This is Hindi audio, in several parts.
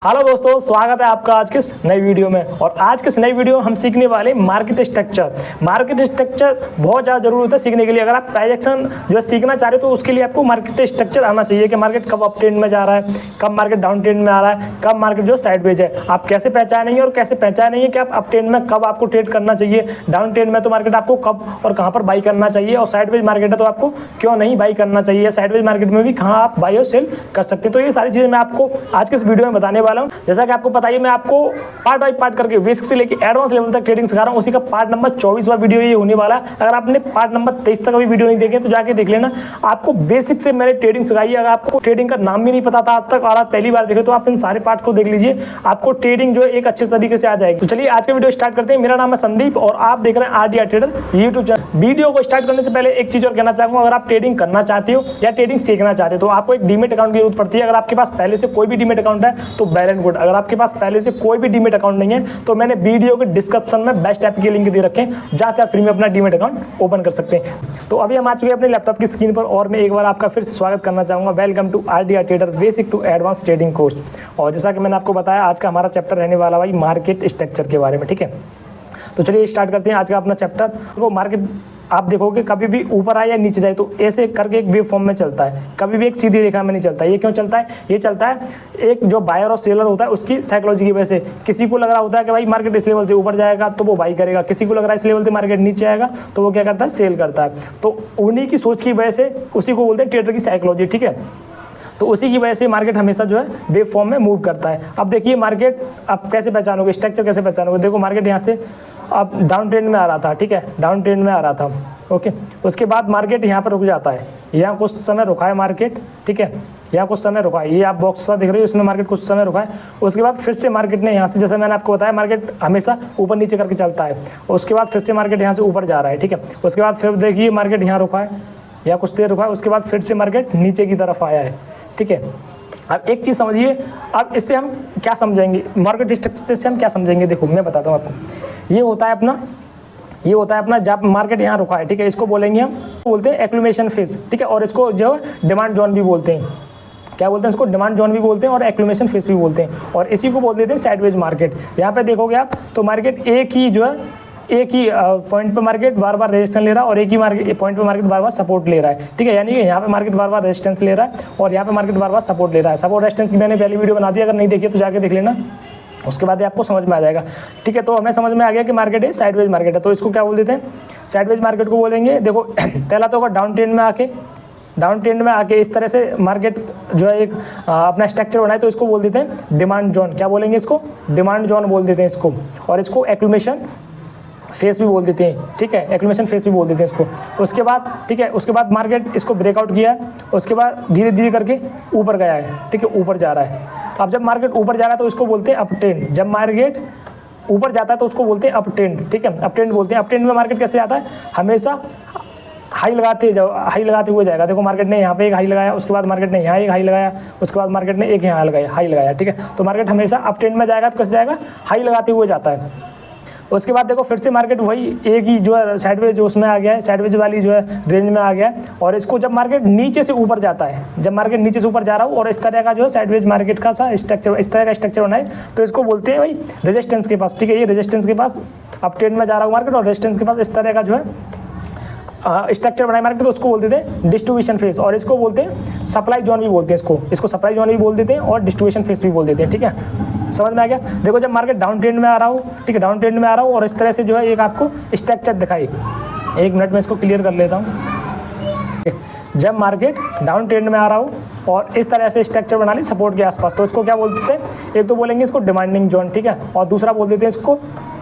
हेलो दोस्तों, स्वागत है आपका आज के इस नई वीडियो में। और आज के इस नई वीडियो में हम सीखने वाले मार्केट स्ट्रक्चर। मार्केट स्ट्रक्चर बहुत ज़्यादा जरूरी होता है सीखने के लिए। अगर आप प्राइजेक्शन जो है सीखना चाह रहे हो तो उसके लिए आपको मार्केट स्ट्रक्चर आना चाहिए कि मार्केट कब अप ट्रेंड में जा रहा है, कब मार्केट डाउन ट्रेंड में आ रहा है, कब मार्केट जो साइडवेज है। आप कैसे पहचानेंगे और कैसे पहचानेंगे कि आप अप ट्रेंड में कब आपको ट्रेड करना चाहिए, डाउन ट्रेंड में तो मार्केट आपको कब और कहाँ पर बाई करना चाहिए, और साइडवेज मार्केट है तो आपको क्यों नहीं बाई करना चाहिए, साइडवेज मार्केट में भी कहाँ आप बाई और सेल कर सकते हैं। तो ये सारी चीज़ें मैं आपको आज के इस वीडियो में बताने वाला हूँ। जैसा कि आपको पता है मैं आपको पार्ट बाय पार्ट करके बेसिक से लेकर एडवांस लेवल तक ट्रेडिंग सिखा रहा हूं। उसी का पार्ट नंबर 24वां वीडियो ये होने वाला है। अगर आपने पार्ट नंबर 23 तक अभी वीडियो नहीं देखे तो जाके देख लेना। आपको बेसिक से मैंने ट्रेडिंग सिखाई है। अगर आपको ट्रेडिंग का नाम भी नहीं पता था आज तक और आप पहली बार देखे तो आप इन सारे पार्ट को देख लीजिए, आपको ट्रेडिंग जो है एक अच्छे तरीके से आ जाएगी। तो चलिए आज का वीडियो स्टार्ट करते हैं। मेरा नाम है संदीप और आप देख रहे हैं RDR trader YouTube channel. Video को स्टार्ट करने से पहले एक चीज और कहना चाहूंगा, अगर आप ट्रेडिंग करना चाहते हो या ट्रेडिंग सीखना चाहते हो तो आपको एक डीमेट अकाउंट की जरूरत पड़ती है। अगर आपके पास पहले से कोई भी डीमेट अकाउंट है तो वेल एंड गुड। अगर आपके पास पहले से कोई भी डीमेट अकाउंट नहीं है तो मैंने वीडियो के डिस्क्रिप्शन में बेस्ट ऐप के लिंक दे रखे हैं जहां से आप फ्री में अपना डीमेट अकाउंट ओपन कर सकते हैं। तो अभी हम आ चुके हैं अपने लैपटॉप की स्क्रीन पर और मैं एक बार आपका फिर से स्वागत करना चाहूंगा। Welcome to RDR trader basic to advance trading course. और जैसा कि मैंने आपको बताया आज का हमारा चैप्टर रहने वाला भाई मार्केट स्ट्रक्चर के बारे में, ठीक है। तो चलिए स्टार्ट करते हैं आज का अपना चैप्टर। तो मार्केट आप देखोगे कभी भी ऊपर आए या नीचे जाए तो ऐसे करके एक वेव फॉर्म में चलता है, कभी भी एक सीधी रेखा में नहीं चलता। ये क्यों चलता है? ये चलता है एक जो बायर और सेलर होता है उसकी साइकोलॉजी की वजह से। किसी को लग रहा होता है कि भाई मार्केट इस लेवल से ऊपर जाएगा तो वो बाई करेगा, किसी को लग रहा है इस लेवल से मार्केट नीचे आएगा तो वो क्या करता है, सेल करता है। तो उन्हीं की सोच की वजह से उसी को बोलते हैं ट्रेडर की साइकोलॉजी, ठीक है। तो उसी की वजह से मार्केट हमेशा जो है वेव फॉर्म में मूव करता है। अब देखिए मार्केट आप कैसे पहचानोगे, स्ट्रक्चर कैसे पहचानोगे। देखो मार्केट यहाँ से अब डाउन ट्रेंड में आ रहा था, ठीक है, डाउन ट्रेंड में आ रहा था, ओके। उसके बाद मार्केट यहाँ पर रुक जाता है, यहाँ कुछ समय रुका है मार्केट, ठीक है, यहाँ कुछ समय रुका है। ये आप बॉक्स सा देख रहे हो, इसमें मार्केट कुछ समय रुका है। उसके बाद फिर से मार्केट ने यहाँ से, जैसे मैंने आपको बताया, मार्केट हमेशा ऊपर नीचे करके चलता है। उसके बाद फिर से मार्केट यहाँ से ऊपर जा रहा है, ठीक है। उसके बाद फिर देखिए मार्केट यहाँ रुका है, यहाँ कुछ देर रुका है। उसके बाद फिर से मार्केट नीचे की तरफ आया है, ठीक है। अब एक चीज़ समझिए, अब इससे हम क्या समझेंगे, मार्केट स्ट्रक्चर से हम क्या समझेंगे। देखो मैं बताता हूँ आपको। ये होता है अपना जब मार्केट यहाँ रुका है, ठीक है, इसको बोलेंगे हम, बोलते हैं एक्लुमेशन फेज, ठीक है। और इसको जो डिमांड जोन भी बोलते हैं। क्या बोलते हैं इसको? डिमांड जोन भी बोलते हैं और एक्लुमेशन फेज भी बोलते हैं। और इसी को बोल देते हैं साइडवेज मार्केट। यहाँ पे देखोगे आप तो मार्केट एक ही पॉइंट पे मार्केट बार बार रेजिस्टेंस ले रहा है और एक ही पॉइंट पे मार्केट बार बार सपोर्ट ले रहा है, ठीक है। यानी कि यहाँ पे मार्केट बार बार रेजिस्टेंस ले रहा है और यहाँ पे मार्केट बार बार सपोर्ट ले रहा है। सपोर्ट रेजिस्टेंस की मैंने पहली वीडियो बना दी, अगर नहीं देखी तो जाके देख लेना, उसके बाद आपको समझ में आ जाएगा, ठीक है। तो हमें समझ में आ गया कि मार्केट है साइडवेज मार्केट है, तो इसको क्या बोल देते हैं, साइडवेज मार्केट को बोलेंगे। देखो पहला तो अगर डाउन ट्रेंड में आके इस तरह से मार्केट जो है एक अपना स्ट्रक्चर बनाए तो इसको बोल देते हैं डिमांड जोन। क्या बोलेंगे इसको? डिमांड जोन बोल देते हैं इसको। और इसको एक्लुमेशन फेस भी बोल देते हैं, ठीक है, एक्लुमेशन फेस भी बोल देते हैं इसको। उसके बाद, ठीक है, उसके बाद मार्केट इसको ब्रेकआउट किया, उसके बाद धीरे धीरे करके ऊपर गया है, ठीक है, ऊपर जा रहा है। अब जब मार्केट ऊपर जा रहा है तो इसको बोलते हैं अप ट्रेंड। जब मार्केट ऊपर जाता है तो उसको बोलते हैं अप ट्रेंड, ठीक है, अप ट्रेंड बोलते हैं। अप ट्रेंड में मार्केट कैसे आता है, हमेशा हाई लगाते हुए जाएगा। देखो मार्केट ने यहाँ पे एक हाई लगाया, उसके बाद मार्केट ने यहाँ एक हाई लगाया, उसके बाद मार्केट ने एक यहाँ हाई लगाया, ठीक है। तो मार्केट हमेशा अप ट्रेंड में जाएगा तो कैसे जाएगा, हाई लगाते हुए जाता है। उसके बाद देखो फिर से मार्केट वही एक ही जो है साइडवेज जो उसमें आ गया है, साइडवेज वाली जो है रेंज में आ गया है। और इसको जब मार्केट नीचे से ऊपर जाता है, जब मार्केट नीचे से ऊपर जा रहा हो और इस तरह का जो है साइडवेज मार्केट का सा स्ट्रक्चर, इस तरह का स्ट्रक्चर बनाए तो इसको बोलते हैं भाई रेजिस्टेंस के पास, ठीक है। ये रेजिस्टेंस के पास अप ट्रेंड में जा रहा हो मार्केट और रेजिस्टेंस के पास इस तरह का जो है स्ट्रक्चर बनाए मार्केट, तो उसको बोल देते हैं डिस्ट्रीब्यूशन फेज। और इसको बोलते हैं सप्लाई जोन भी बोलते हैं इसको सप्लाई जोन भी बोल देते हैं और डिस्ट्रीब्यूशन फेज भी बोल देते हैं, ठीक है। समझ में आ गया? देखो जब मार्केट डाउन ट्रेंड में आ रहा हो, ठीक है, डाउन ट्रेंड में आ रहा हो और इस तरह से जो है एक आपको स्ट्रक्चर दिखाई, एक मिनट में इसको क्लियर कर लेता हूँ। जब मार्केट डाउन ट्रेंड में आ रहा हो और इस तरह से स्ट्रक्चर बना ली सपोर्ट के आसपास, तो इसको क्या बोलते हैं, एक तो बोलेंगे इसको डिमांडिंग जोन, ठीक है, और दूसरा बोल देते हैं इसको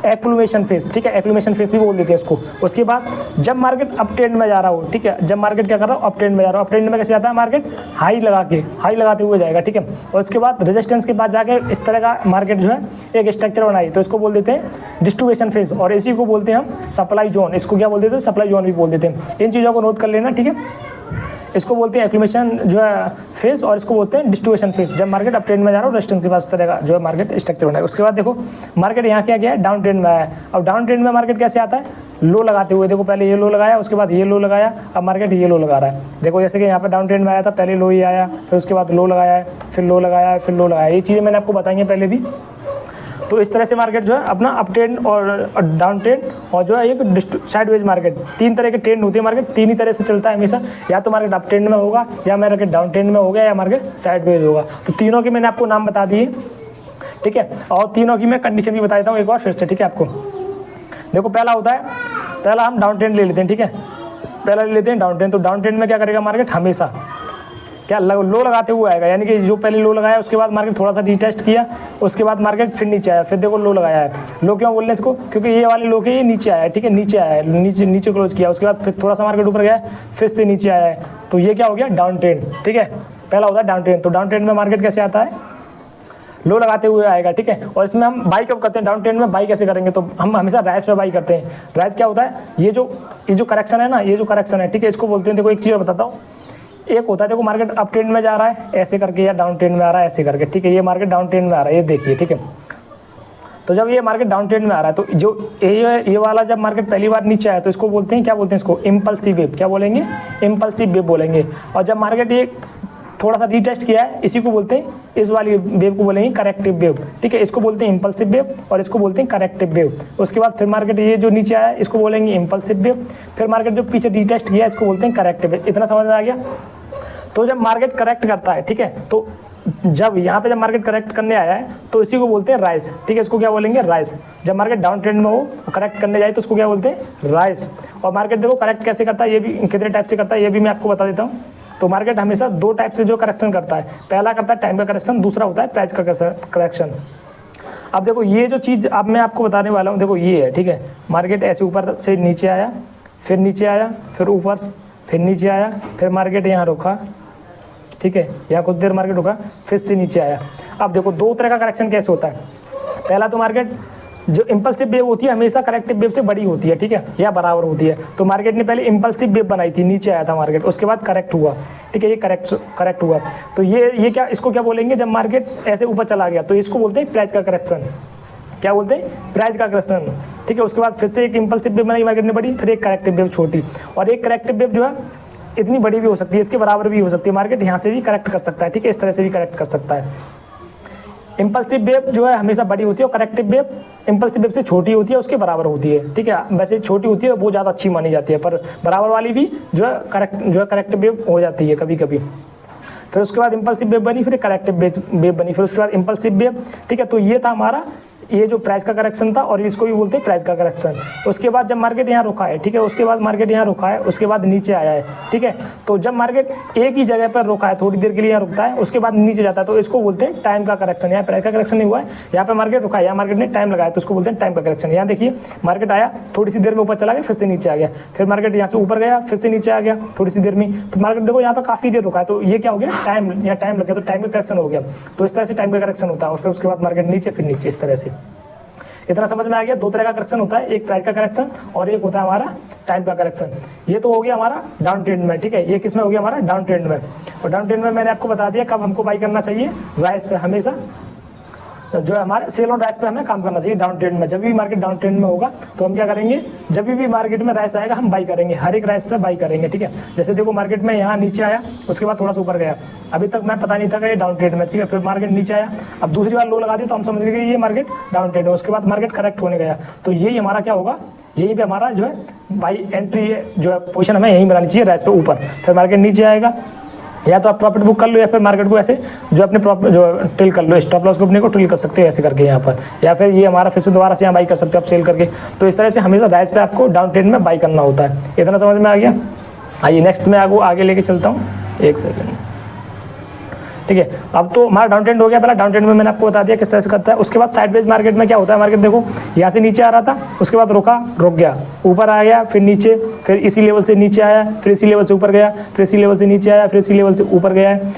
एक्लुमेशन फेस, ठीक है, एक्लुमेशन फेस भी बोल देते हैं इसको। उसके बाद जब मार्केट अप ट्रेंड में जा रहा हो, ठीक है, जब मार्केट क्या कर रहा हो, अप ट्रेंड में जा रहा हो, अप ट्रेंड में कैसे जाता है मार्केट, हाई लगाते हुए जाएगा, ठीक है। और उसके बाद रेजिस्टेंस के बाद जाके इस तरह का मार्केट जो है एक स्ट्रक्चर बनाई तो इसको बोल देते हैं डिस्ट्रीब्यूशन फेज और इसी को बोलते हैं हम सप्लाई जोन। इसको क्या बोल देते हैं, सप्लाई जोन भी बोल देते हैं। इन चीज़ों को नोट कर लेना, ठीक है। इसको बोलते हैं एक्यूमुलेशन जो है फेज, और इसको बोलते हैं डिस्ट्रीब्यूशन फेज। जब मार्केट अप ट्रेंड में जा रहा हो रेजिस्टेंस के पास इस तरह का जो है मार्केट स्ट्रक्चर बना है। उसके बाद देखो मार्केट यहाँ क्या गया है, डाउन ट्रेंड में आया है। अब डाउन ट्रेंड में मार्केट कैसे आता है, लो लगाते हुए। देखो पहले ये लो लगाया, उसके बाद ये लो लगाया, अब मार्केट ये लो लगा रहा है। देखो जैसे कि यहाँ पे डाउन ट्रेंड में आया था, पहले लो ही आया, फिर उसके बाद लो लगाया है, फिर लो लगाया है, फिर लो लगाया। ये चीज़ें मैंने आपको बताई हैं पहले भी। तो इस तरह से मार्केट जो है अपना अप ट्रेंड और डाउन ट्रेंड और जो है एक साइडवेज मार्केट, तीन तरह के ट्रेंड होती है मार्केट, तीन ही तरह से चलता है हमेशा। या तो मार्केट अप ट्रेंड में होगा, या मार्केट डाउन ट्रेंड में होगा, या मार्केट साइडवेज होगा। तो तीनों के मैंने आपको नाम बता दिए, ठीक है। और तीनों की मैं कंडीशन भी बता देता हूँ एक बार फिर से, ठीक है। आपको देखो पहला होता है, पहला हम डाउन ट्रेंड ले लेते हैं, ठीक है। पहला ले लेते हैं डाउन ट्रेंड। तो डाउन ट्रेंड में क्या करेगा मार्केट, हमेशा क्या लो लगाते हुए आएगा, यानी कि जो पहले लो लगाया उसके बाद मार्केट थोड़ा सा रीटेस्ट किया, उसके बाद मार्केट फिर नीचे आया, फिर देखो लो लगाया है। लो क्यों बोल रहे हैं इसको, क्योंकि ये वाले लो के ये नीचे आया है, ठीक है, नीचे आया है, नीचे क्लोज किया, उसके बाद फिर थोड़ा सा मार्केट ऊपर गया, फिर से नीचे आया है। तो ये क्या हो गया, डाउन ट्रेंड, ठीक है। पहला होता है डाउन ट्रेंड। तो डाउन ट्रेंड में मार्केट कैसे आता है, लो लगाते हुए आएगा, ठीक है। और इसमें हम बाई कब करते हैं, डाउन ट्रेंड में बाई कैसे करेंगे, तो हम हमेशा राइज पे बाई करते हैं। राइज क्या होता है, ये जो करेक्शन है ना, ये जो करेक्शन है, ठीक है, इसको बोलते हैं। देखो एक चीज़ और बताता हूँ, एक होता है देखो मार्केट अप ट्रेंड में जा रहा है ऐसे करके, या डाउन ट्रेंड में आ रहा है ऐसे करके, ठीक है। ये मार्केट डाउन ट्रेंड में आ रहा है, ये देखिए, ठीक है। तो जब ये मार्केट डाउन ट्रेंड में आ रहा है, तो जो ये वाला जब मार्केट पहली बार नीचे आया, तो इसको बोलते हैं, क्या बोलते हैं इसको, इम्पल्सिव वेव। क्या बोलेंगे, इम्पल्सिव वेव बोलेंगे। और जब मार्केट ये थोड़ा सा रीटेस्ट किया है, इसी को बोलते हैं, इस वाली वेव को बोलेंगे करेक्टिव वेव, ठीक है। इसको बोलते हैं इम्पल्सिव वेव, और इसको बोलते हैं करेक्टिव वेव। उसके बाद फिर मार्केट ये जो नीचे आया इसको बोलेंगे इम्पल्सिव वेव। फिर मार्केट जो पीछे रीटेस्ट किया इसको बोलते हैं करेक्टिव वेव। इतना समझ में आ गया। तो जब मार्केट करेक्ट करता है, ठीक है, तो जब यहाँ पे जब मार्केट करेक्ट करने आया है तो इसी को बोलते हैं राइज, ठीक है। इसको क्या बोलेंगे, राइज। जब मार्केट डाउन ट्रेंड में हो करेक्ट करने जाए तो उसको क्या बोलते हैं, राइज। और मार्केट देखो करेक्ट कैसे करता है, ये भी कितने टाइप से करता है ये भी मैं आपको बता देता हूँ। तो मार्केट हमेशा दो टाइप से जो करेक्शन करता है, पहला करता है टाइम का करेक्शन, दूसरा होता है प्राइस का करेक्शन। अब देखो ये जो चीज़ अब मैं आपको बताने वाला हूँ, देखो ये है, ठीक है। मार्केट ऐसे ऊपर से नीचे आया, फिर नीचे आया, फिर ऊपर, फिर नीचे आया, फिर मार्केट यहाँ रुका, ठीक है, यहाँ कुछ देर मार्केट रुका, फिर से नीचे आया। अब देखो दो तरह का करेक्शन कैसे होता है। पहला तो मार्केट जो इम्पल्सिव वेव होती है हमेशा करेक्टिव वेव से बड़ी होती है, ठीक है, या बराबर होती है। तो मार्केट ने पहले इम्पल्सिव वेव बनाई थी, नीचे आया था मार्केट, उसके बाद करेक्ट हुआ, ठीक है, ये करेक्ट हुआ। तो ये क्या, इसको क्या बोलेंगे, जब मार्केट ऐसे ऊपर चला गया तो इसको बोलते हैं प्राइस का करेक्शन। क्या बोलते हैं, प्राइस का करेक्शन, ठीक है। उसके बाद फिर से एक इम्पल्सिव वेव बनाई मार्केट ने बड़ी, फिर एक करेक्टिव वेव छोटी, और एक करेक्टिव वेव जो है इतनी बड़ी भी हो सकती है, इसके बराबर भी हो सकती है। मार्केट यहाँ से भी करेक्ट कर सकता है, ठीक है, इस तरह से भी करेक्ट कर सकता है। इम्पल्सिव वेव जो है हमेशा बड़ी होती है, और करेक्टिव वेव इम्पल्सिव वेव से छोटी होती है, उसके बराबर होती है, ठीक है। वैसे छोटी होती है वो ज़्यादा अच्छी मानी जाती है, पर बराबर वाली भी जो है करेक्टिव वेव हो जाती है कभी कभी। फिर उसके बाद इम्पल्सिव वेव बनी, फिर करेक्टिव वेव बनी, फिर उसके बाद इम्पल्सिव वेव, ठीक है। तो ये था हमारा ये जो प्राइस का करेक्शन था, और इसको भी बोलते हैं प्राइस का करेक्शन। उसके बाद जब मार्केट यहाँ रुका है, ठीक है, उसके बाद मार्केट यहाँ रुका है, उसके बाद नीचे आया है, ठीक है। तो जब मार्केट एक ही जगह पर रुका है, थोड़ी देर के लिए यहाँ रुकता है, उसके बाद नीचे जाता है, तो इसको बोलते हैं टाइम का करेक्शन। यहाँ प्राइस का करेक्शन नहीं हुआ है, यहाँ पे मार्केट रुका है, यहाँ मार्केट ने टाइम लगाया, तो उसको बोलते हैं टाइम का करेक्शन। यहाँ देखिए मार्केट आया, थोड़ी सी देर में ऊपर चला गया, फिर से नीचे आ गया, फिर मार्केट यहाँ से ऊपर गया, फिर से नीचे आ गया थोड़ी सी देर में, फिर मार्केट देखो यहाँ पर काफ़ी देर रुका है, तो ये क्या हो गया, टाइम, यहाँ टाइम लग गया, तो टाइम का करेक्शन हो गया। तो इस तरह से टाइम का करेक्शन होता है, और फिर उसके बाद मार्केट नीचे, फिर नीचे, इस तरह से। इतना समझ में आ गया। दो तरह का करेक्शन होता है, एक प्राइस का करेक्शन और एक होता है हमारा टाइम का करेक्शन। ये तो हो गया हमारा डाउन ट्रेंड में, ठीक है। ये किस में हो गया हमारा, डाउन ट्रेंड में। और डाउन ट्रेंड में मैंने आपको बता दिया कब हमको बाई करना चाहिए, राइज पे हमेशा जो है हमारे सेल और राइज पे हमें काम करना चाहिए डाउन ट्रेंड में। जब भी मार्केट डाउन ट्रेंड में होगा तो हम क्या करेंगे, जब भी मार्केट में राइज आएगा हम बाई करेंगे, हर एक राइज पे बाई करेंगे, ठीक है। जैसे देखो मार्केट में यहाँ नीचे आया, उसके बाद थोड़ा सा ऊपर गया, अभी तक मैं पता नहीं था कि ये डाउन ट्रेंड में, ठीक है। फिर मार्केट नीचे आया, अब दूसरी बार लो लगा दिया तो हम समझ गए कि ये मार्केट डाउन ट्रेंड है। उसके बाद मार्केट करेक्ट होने गया, तो यही हमारा क्या होगा, यहीं पे हमारा जो है बाई एंट्री जो है पोजीशन हमें यहीं बनानी चाहिए, राइज पे ऊपर। फिर मार्केट नीचे आएगा, या तो आप प्रॉफिट बुक कर लो, या फिर मार्केट को ऐसे जो अपने प्रॉफिट जो ट्रिल कर लो, स्टॉप लॉस को अपने को ट्रिल कर सकते हो ऐसे करके यहाँ पर, या फिर ये हमारा फिर से दोबारा से यहाँ बाई कर सकते हो आप सेल करके। तो इस तरह से हमेशा राइज पे आपको डाउन ट्रेंड में बाई करना होता है। इतना समझ में आ गया। आइए नेक्स्ट मैं आपको आगे लेके चलता हूँ, एक सेकेंड, ठीक है। अब तो हमारा डाउन ट्रेंड हो गया, पहला डाउन ट्रेंड में मैंने आपको बता दिया किस तरह से करता है। उसके बाद साइडवेज मार्केट में क्या होता है, मार्केट देखो यहाँ से नीचे आ रहा था, उसके बाद रुक गया, ऊपर आ गया, फिर नीचे, फिर इसी लेवल से नीचे आया, फिर इसी लेवल से ऊपर गया, फिर इसी लेवल से नीचे आया, फिर इसी लेवल से ऊपर गया है।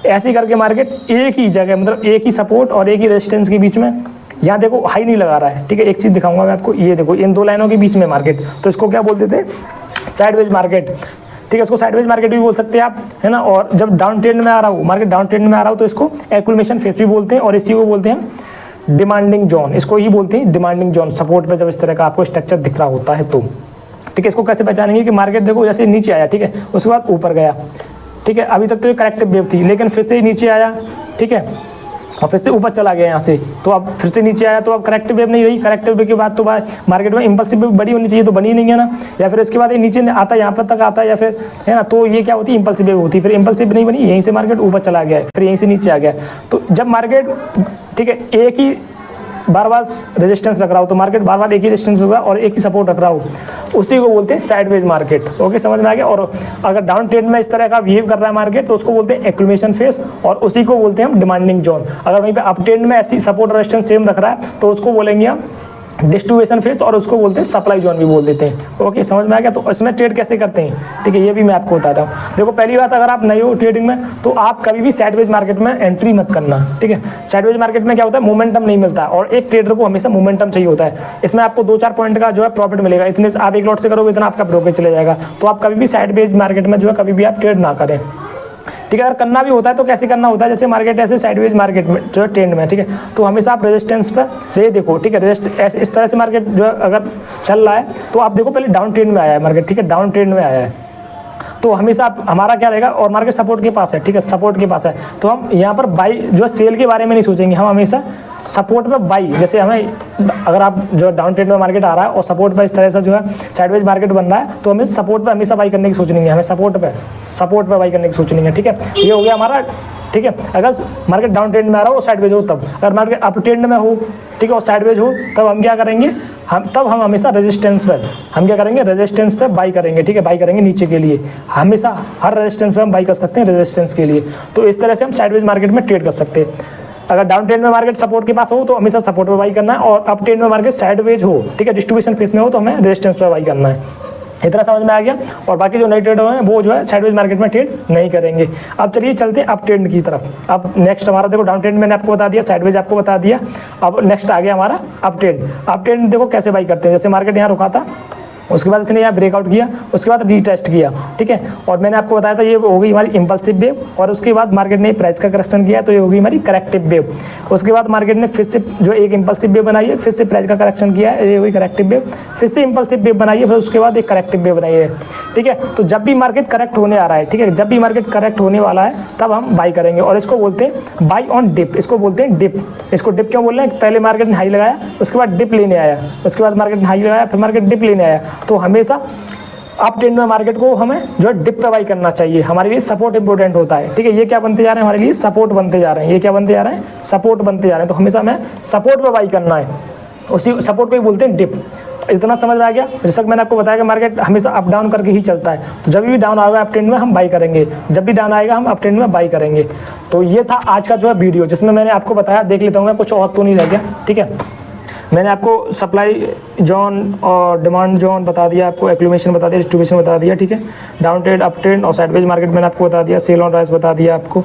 ऐसे ही करके मार्केट एक ही जगह, मतलब एक ही सपोर्ट और एक ही रेजिस्टेंस के बीच में, यहाँ देखो हाई नहीं लगा रहा है, ठीक है। एक चीज़ दिखाऊंगा मैं आपको, ये देखो इन दो लाइनों के बीच में मार्केट, तो इसको क्या बोलते थे, साइडवेज मार्केट। ठीक है, इसको साइडवेज मार्केट भी बोल सकते हैं आप, है ना। और जब डाउन ट्रेंड में आ रहा हो, मार्केट डाउन ट्रेंड में आ रहा हो, तो इसको एक्यूमुलेशन फेज भी बोलते हैं और इसी को बोलते हैं डिमांडिंग जोन, इसको ही बोलते हैं डिमांडिंग जोन। सपोर्ट पे जब इस तरह का आपको स्ट्रक्चर दिख रहा होता है तो ठीक है, इसको कैसे पहचानेंगे कि मार्केट देखो जैसे नीचे आया, ठीक है, उसके बाद ऊपर गया, ठीक है, अभी तक तो ये करेक्टिव वेव थी, लेकिन फिर से नीचे आया, ठीक है, और फिर से ऊपर चला गया यहाँ से, तो अब फिर से नीचे आया, तो अब करेक्टिव वेव नहीं रही। करेक्टिव वेव के बाद तो मार्केट में इम्पल्सिव वेव बड़ी होनी चाहिए, तो बनी नहीं है ना, या फिर इसके बाद ये नीचे आता है, यहाँ पर तक आता है, या फिर है ना, तो ये क्या होती है, इम्पल्सिव वेव होती है। फिर इम्पल्सिव नहीं बनी, यहीं से मार्केट ऊपर चला गया, फिर यहीं से नीचे आ गया। तो जब मार्केट, ठीक है, एक ही बार बार रेजिस्टेंस रख रहा हो, तो मार्केट बार बार एक ही रेजिस्टेंस रख रहा है और एक ही सपोर्ट रख रहा हो, उसी को बोलते हैं साइडवेज मार्केट। ओके, समझ में आ गया। और अगर डाउन ट्रेंड में इस तरह का बिहेव कर रहा है मार्केट, तो उसको बोलते हैं एक्यूमुलेशन फेज और उसी को बोलते हैं हम डिमांडिंग जोन। अगर वहीं पे अप ट्रेंड में ऐसी सपोर्ट रेजिस्टेंस सेम रख रहा है, तो उसको बोलेंगे हम डिस्ट्रीब्यूशन फेज और उसको बोलते हैं सप्लाई जोन भी बोल देते हैं। ओके, समझ में आ गया। तो इसमें ट्रेड कैसे करते हैं, ठीक है, ये भी मैं आपको बताता हूँ। देखो, पहली बात, अगर आप नए हो ट्रेडिंग में, तो आप कभी भी साइडवेज मार्केट में एंट्री मत करना, ठीक है। साइडवेज मार्केट में क्या होता है, मोमेंटम नहीं मिलता और एक ट्रेडर को हमेशा मोमेंटम चाहिए होता है। इसमें आपको 2-4 पॉइंट का जो है प्रॉफिट मिलेगा, इतने आप एक लॉट से करोगे इतना आपका ब्रोकेज चले जाएगा। तो आप कभी भी साइडवेज मार्केट में जो है कभी भी आप ट्रेड ना करें, ठीक है। अगर करना भी होता है तो कैसे करना होता है, जैसे मार्केट ऐसे साइडवेज मार्केट में जो है ट्रेंड में, ठीक है, तो हमेशा आप रेजिस्टेंस पर देखो, ठीक है, इस तरह से मार्केट जो है अगर चल रहा है, तो आप देखो पहले डाउन ट्रेंड में आया है मार्केट, ठीक है, डाउन ट्रेंड में आया है, तो हमेशा आप, हमारा क्या रहेगा, और मार्केट सपोर्ट के पास है, ठीक है, सपोर्ट के पास है, तो हम यहाँ पर बाई जो सेल के बारे में नहीं सोचेंगे, हम हमेशा सपोर्ट पे बाई, जैसे हमें, अगर आप जो डाउन ट्रेंड में मार्केट आ रहा है और सपोर्ट पे इस तरह से जो है साइडवेज मार्केट बन रहा है, तो हमें सपोर्ट पे हमेशा बाई करने की सोचनी है, हमें सपोर्ट पे बाई करने की सोचनी है, ठीक है। ये हो गया हमारा, ठीक है। अगर मार्केट डाउन ट्रेंड में आ रहा हो साइडवेज हो तब, अगर मार्केट अप ट्रेंड में हो, ठीक है, और साइडवेज हो, तब हम क्या करेंगे, हम हमेशा रेजिस्टेंस पर, हम क्या करेंगे, रेजिस्टेंस पे बाई करेंगे, ठीक है, बाई करेंगे नीचे के लिए, हमेशा हर रेजिस्टेंस पे हम बाई कर सकते हैं रेजिस्टेंस के लिए। तो इस तरह से हम साइडवेज मार्केट में ट्रेड कर सकते हैं। अगर डाउन ट्रेंड में मार्केट सपोर्ट के पास हो तो हमेशा सपोर्ट पे बाई करना है, और अप ट्रेंड में मार्केट साइडवेज हो, ठीक है, डिस्ट्रीब्यूशन फेज में हो, तो हमें रेजिस्टेंस पे बाई करना है। इतना समझ में आ गया। और बाकी जो नए ट्रेडर हैं वो जो है साइडवेज मार्केट में ट्रेड नहीं करेंगे। अब चलिए चलते हैं अप ट्रेंड की तरफ। अब नेक्स्ट हमारा देखो, डाउन ट्रेंड मैंने आपको बता दिया, साइडवेज आपको बता दिया, अब नेक्स्ट आ गया हमारा अप ट्रेंड। अप ट्रेंड देखो कैसे बाई करते हैं, जैसे मार्केट यहाँ रुका था, उसके बाद इसने यहाँ ब्रेकआउट किया, उसके बाद रीटेस्ट किया, ठीक है, और मैंने आपको बताया था ये हो गई हमारी इंपल्सिव वेव, और उसके बाद मार्केट ने प्राइस का करेक्शन किया, तो ये हो गई हमारी करेक्टिव वेव। उसके बाद मार्केट ने फिर से जो एक इंपल्सिव वेव बनाई है, फिर से प्राइस का करेक्शन किया है, ये हुई करेक्टिव वेव, फिर से इंपल्सिव वेव बनाई है, फिर उसके बाद एक करेक्टिव वेव बनाई है, ठीक है। तो जब भी मार्केट करेक्ट होने आ रहा है, ठीक है, जब भी मार्केट करेक्ट होने वाला है, तब हम बाई करेंगे, और इसको बोलते हैं बाई ऑन डिप, इसको बोलते हैं डिप। इसको डिप क्यों बोल रहे हैं, पहले मार्केट ने हाई लगाया, उसके बाद डिप लेने आया, उसके बाद मार्केट ने हाई लगाया, फिर मार्केट डिप लेने आया। तो हमेशा अप ट्रेंड में मार्केट को हमें जो है डिप पे बाई करना चाहिए, हमारे लिए सपोर्ट इंपॉर्टेंट होता है, ठीक है। ये क्या बनते जा रहे हैं, हमारे लिए सपोर्ट बनते जा रहे हैं, ये क्या बनते जा रहे हैं, सपोर्ट बनते जा रहे हैं। तो हमेशा हमें सपोर्ट पे बाई करना है, उसी सपोर्ट को ही बोलते हैं डिप। इतना समझ में आ गया। जैसा कि मैंने आपको बताया कि मार्केट हमेशा अप डाउन करके ही चलता है, तो जब भी डाउन आएगा अप ट्रेंड में हम बाई करेंगे, जब भी डाउन आएगा हम अप ट्रेंड में बाई करेंगे। तो ये था आज का जो है वीडियो, जिसमें मैंने आपको बताया, देख लेता हूँ मैं कुछ और तो नहीं रह गया, ठीक है। मैंने आपको सप्लाई जोन और डिमांड जोन बता दिया, आपको एक्यूमुलेशन बता दिया, डिस्ट्रीब्यूशन बता दिया, ठीक है। डाउन ट्रेंड, अप ट्रेंड और साइडवेज मार्केट मैंने आपको बता दिया, सेल और राइस बता दिया आपको।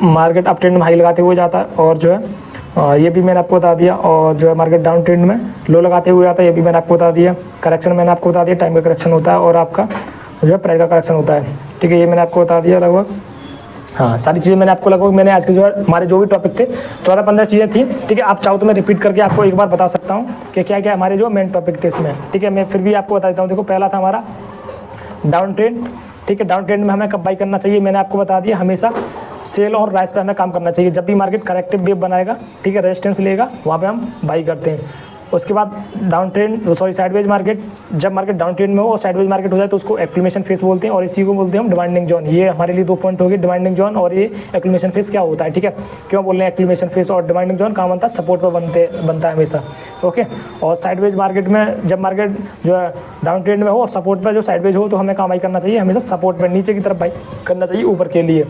मार्केट अप ट्रेंड में हाई लगाते हुए जाता है, और जो है ये भी मैंने आपको बता दिया, और जो है मार्केट डाउन ट्रेंड में लो लगाते हुए आता है, ये भी मैंने आपको बता दिया। करेक्शन मैंने आपको बता दिया, टाइम का करेक्शन होता है, और आपका जो है प्राइस का करेक्शन होता है, ठीक है। ये मैंने आपको बता दिया लगभग, हाँ सारी चीज़ें मैंने आपको लगभग, मैंने आज के जो है हमारे जो भी टॉपिक थे 14-15 चीज़ें थी, ठीक है। आप चाहो तो मैं रिपीट करके आपको एक बार बता सकता हूँ कि क्या क्या हमारे जो मेन टॉपिक थे इसमें, ठीक है। मैं फिर भी आपको बता देता हूँ। देखो, पहला था हमारा डाउन ट्रेंड, ठीक है। डाउन ट्रेंड में हमें कब बाई करना चाहिए, मैंने आपको बता दिया, हमेशा सेल और राइस पे हमें काम करना चाहिए। जब भी मार्केट करेक्टिव वेव बनाएगा, ठीक है, रेजिस्टेंस लेगा, वहाँ पे हम बाई करते हैं। उसके बाद down trend, sorry sideways market, जब मार्केट डाउन ट्रेंड में हो और साइडवेज मार्केट हो जाए, तो उसको एक्यूमुलेशन फेज बोलते हैं, और इसी को बोलते हैं हम डिमांडिंग जोन। ये हमारे लिए 2 पॉइंट हो गए, डिमांडिंग जोन और ये एक्यूमुलेशन फेज क्या होता है, ठीक है। क्यों बोल रहे हैं एक्यूमुलेशन फेज और डिमांडिंग जोन, कहाँ बनता है, सपोर्ट पर बनता है हमेशा, ओके। और साइडवेज मार्केट में जब मार्केट जो है डाउन ट्रेंड में हो और सपोर्ट पर जो साइडवेज हो, तो हमें कहाँ बाई करना चाहिए, हमेशा सपोर्ट पर नीचे की तरफ बाई करना चाहिए, ऊपर के लिए।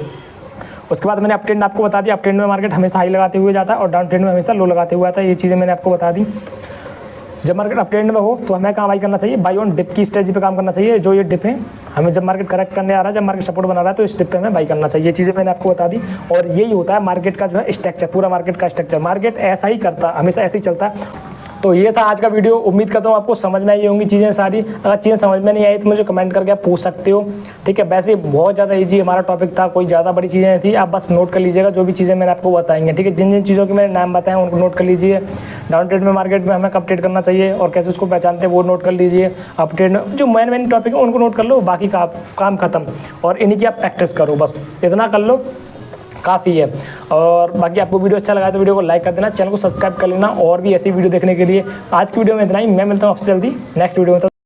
उसके बाद मैंने अप ट्रेंड आपको बता दिया, अप ट्रेंड में मार्केट हमेशा हाई लगाते हुए जाता है, और डाउन ट्रेंड में हमेशा लो लगाते हुए आता है। ये चीज़ें मैंने आपको बता दी। जब मार्केट अप ट्रेंड में हो तो हमें कहाँ बाई करना चाहिए, बाई ऑन डिप की स्ट्रेटजी पे काम करना चाहिए। जो ये डिप है, हमें जब मार्केट करेक्ट करने आ रहा है, जब मार्केट सपोर्ट बना रहा है, तो इस डिप पे हमें बाई करना चाहिए। ये चीज़ें मैंने आपको बता दी। और यही होता है मार्केट का जो है स्ट्रक्चर, पूरा मार्केट का स्ट्रक्चर। मार्केट ऐसा ही करता है, हमेशा ऐसे ही चलता है। तो ये था आज का वीडियो। उम्मीद करता हूँ आपको समझ में आई होंगी चीज़ें सारी। अगर चीज़ें समझ में नहीं आई तो मुझे कमेंट करके आप पूछ सकते हो, ठीक है। वैसे बहुत ज़्यादा ईजी हमारा टॉपिक था, कोई ज़्यादा बड़ी चीज़ें थी। आप बस नोट कर लीजिएगा जो भी चीज़ें मैंने आपको बताएंगे, ठीक है। जिन जिन चीज़ों के मैंने नाम बताए हैं उनको नोट कर लीजिए। डाउन ट्रेड में मार्केट में हमें कब ट्रेड करना चाहिए और कैसे उसको पहचानते हैं वो नोट कर लीजिए। अप ट्रेड में जो मेन टॉपिक है उनको नोट कर लो, बाकी का काम खत्म। और इन्हीं की आप प्रैक्टिस करो, बस इतना कर लो, काफ़ी है। और बाकी आपको वीडियो अच्छा लगा तो वीडियो को लाइक कर देना, चैनल को सब्सक्राइब कर लेना और भी ऐसी वीडियो देखने के लिए। आज की वीडियो में इतना ही, मैं मिलता हूँ आपसे जल्दी नेक्स्ट वीडियो में।